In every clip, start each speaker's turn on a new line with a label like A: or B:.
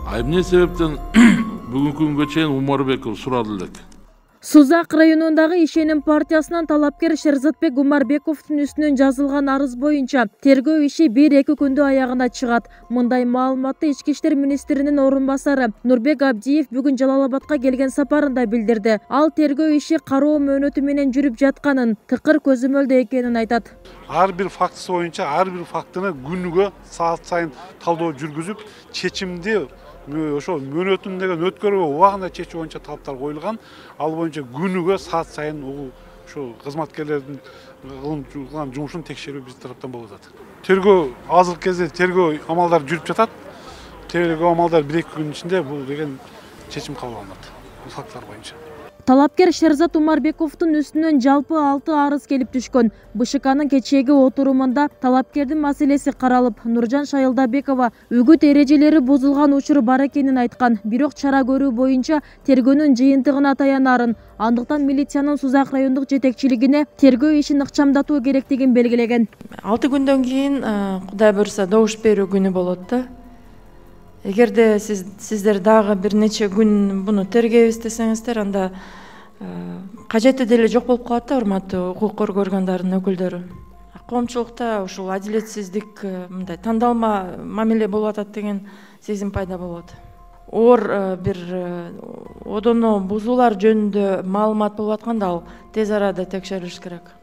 A: Эмне себептен бүгүнкү күнгө чейин Умарбеков сурады элек.
B: Сузак районундагы Ишеним партиясынан талапкер Шерзатбек Умарбековдун үстүнөн жазылган арыз боюнча тергөө иши 1-2 күндө аягына чыгат. Мындай маалыматты Ички иштер министринин орун басары Нурбек Абдиев бүгүн Жалалабадка келген сапарында билдирди. Ал тергөө иши кароо мөөнөтү менен жүрүп жатканын, тыкыр көзөмөлдө экенин айтат.
C: Ар бир фактысы боюнча ар бир фактыны күнүгө саат сайын талдоо жүргүзүп, чечимди ошо мөөнөтүн деген өткөрүүгө убагында чечүү боюнча талаптар коюлган. Ал боюнча күнүгө саат сайын ошо кызматкерлердин кылган жумушун текшерүү биз тараптан болуп атат. Тергөө азыркы кезде тергөө амалдары жүрүп жатат. Тергөө амалдары 1-2 күн ичинде бул деген чечим кабыл алынат. Бул факттар боюнча.
B: Талапкер Шерзат Умарбековдун үстүнөн жалпы 6 арыз келип түшкөн. БШКнын кечээги отурумунда талапкердин маселеси каралып, Нуржан Шайылдабекова үгүт эрежелери бузулган учуру бар экенин айткан. Бирок чара көрүү боюнча тергөөнүн жыйынтыгына таянарын, андыктан милициянын Сузак райондук жетекчилигине тергөө ишин ыкчамдатуу керектигин белгилеген.
D: 6 күндөн кийин Кудай буйрса добуш берүү күнү болот да. Эгерде сиздер дагы бир нече күн буну тергейбиз десеңиздер, анда кажети деле жок болуп калат да, урматтуу укук коргоо органдарынын өкүлдөрү. Коомчулукта ушул адилетсиздик, мындай тандалма мамиле болуп атат деген сезим пайда болот. Оор бир одоно бузуулар жөнүндө маалымат болуп атканда, ал тез арада текшерилиш керек.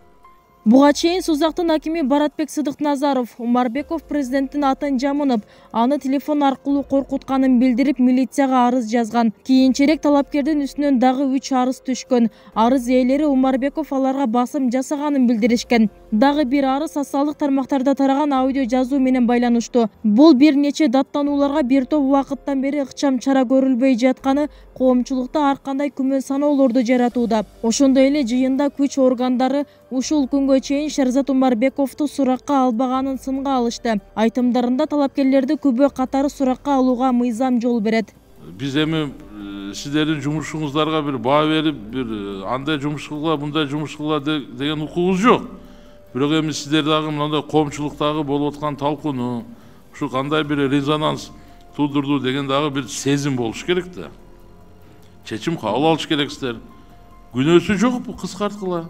B: Буга чейин Сузактын акими Баратбек Сыдыкназаров Умарбеков президенттин атын жамынып, аны телефон аркылуу коркутканын билдирип, милицияга арыз жазган. Кийинчерээк талапкердин үстүнөн дагы 3 арыз түшкөн. Арыз ээлери Умарбеков аларга басым жасаганын билдиришкен. Дагы бир арыз социалдык тармактарда тараган аудио жазуу менен байланыштуу. Бул бир нече даттанууларга бир топ убакыттан бери ыкчам чара көрүлбөй жатканы коомчулукта ар кандай күмөн саноолорду жаратууда. Ошондой эле жыйында күч органдары ушул күнгө чейин Шерзат Умарбековду суракка албаганын сынга алышты. Айтымдарында талапкерлерди күбө катары суракка алууга мыйзам жол берет.
A: Биз эми сиздердин жумушуңуздарга бир баа берип, бир андай жумуш кылгыла, мындай жумуш кылгыла деген укугубуз жок. Бирок эми сиздер дагы мындай коомчулуктагы болуп аткан талкууну, ушу кандай бир резонанс туудурду деген дагы бир сезим болуш керек да. Чечим кабыл алыш керексиздер. Күнөөсү жокпу, кыскарткыла.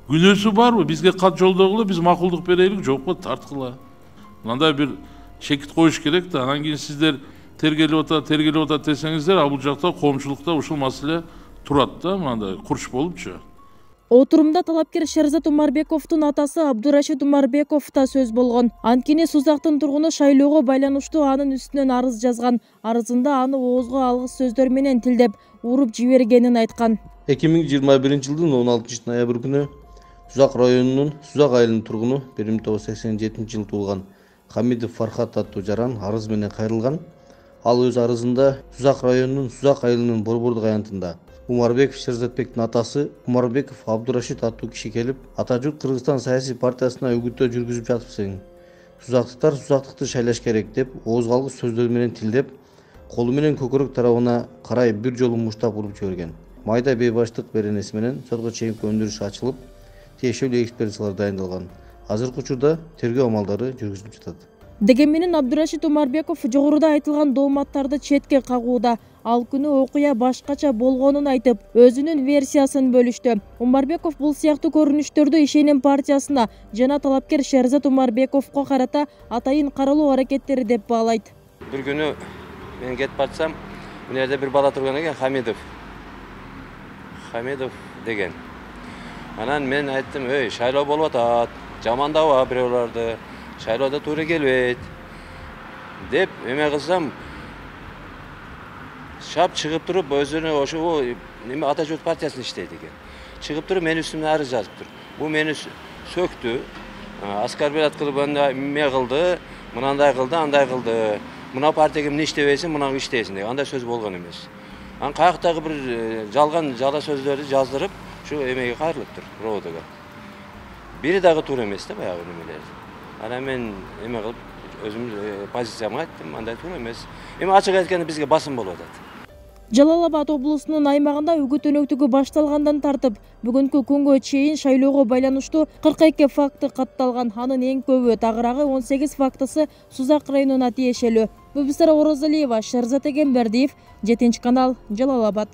A: Күнөөсү барбы? Бизге кат жолдогула, биз макулдук берелик, жокпу тарткыла. Мындай бир чекит коюш керек да. Анан кийин сиздер тергелип атат десеңиздер, а бул жакта коомчулукта ушул маселе турат да, мындай курч болупчу.
B: Отурумда талапкер Шерзат Умарбековдун атасы Абдурашид Умарбеков да сөз болгон. Анткени Сузактын тургуну шайлоого байланыштуу анын үстүнөн арыз жазган. Арызында аны оозго алгыс сөздөр менен тилдеп, уруп жибергенин айткан.
E: 2021-жылдын 16 ноябрь күнү Сузак районунун Сузак айылынын тургуну 1987-жылы туулган Хамидов Фархат аттуу жаран арыз менен кайрылган. Ал өз арызында Сузак районунун Сузак айылынын борбордук аянтында Умарбеков Шерзатбектин атасы Умарбеков Абдурашид аттуу киши келип, Атажурт Кыргызстан саясий партиясына үгүттөө жүргүзүп жатыпсың. Сузактыктар сузактыкты шайлаш керек деп, ооз алгыс сөздөр менен тилдеп, колу менен көкөрөк тарабына карай бир жолу муштап уруп жиберген. Майда бейбаштык беренеси менен сотко чейинки өндүрүш ачылып, тиешелүү экспертизалар дайындалган. Азыркы учурда тергөө амалдары жүргүзүлүп жатат.
B: Дегенменен Абдурашид Умарбеков жогоруда айтылган дооматтарды четке кагууда. Ал күнү окуя башкача болгонун айтып, өзүнүн версиясын бөлүштү. Умарбеков бул сыяктуу көрүнүштөрдү Ишеним партиясына жана талапкер Шерзат Умарбековго карата атайын каралуу аракеттери деп баалайт.
F: Бир күнү мен кетип батсам, мына жерде бир бала турган экен, Хамидов деген. Анан мен айттым, "Ой, шайлоо болуп атат, жамандаба бирөөлөрдү, шайлоодо туура келбейт" деп эме кылсам, шап чыгып туруп, өзүнө ошо неме Атажурт партиясында иштейт экен. Чыгып туруп менин үстүмө арыз жазыптыр. Бул мени сөктү, оскорблять кылып, эме кылды, мынандай кылды, андай кылды. Мына партияга эмне иштебейсиң, мына иштейсиң деген андай сөз болгон эмес. Анан каяктагы бир жалган жала сөздөрдү жаздырып, şu emeği kayırılıptır Rodo'da. Biri dagı tur emez de bayağı nemeler. Ana men emek kılıp özüm pozisiyama ayttım, андай tur emez. Эми ачык айтканда бизге басым болуп атат.
B: Жалалабад облусунун аймагында үгүт өнөктүгү башталгандан тартып, бүгүнкү күнгө чейин шайлоого байланыштуу 42 факты катталган. Анын эң көбү, тагыраагы 18 фактысы Сузак районуна тиешелүү. Бибисара Орозалиева, Шерзат Эгембердиев, 7 канал, Жалал Абад.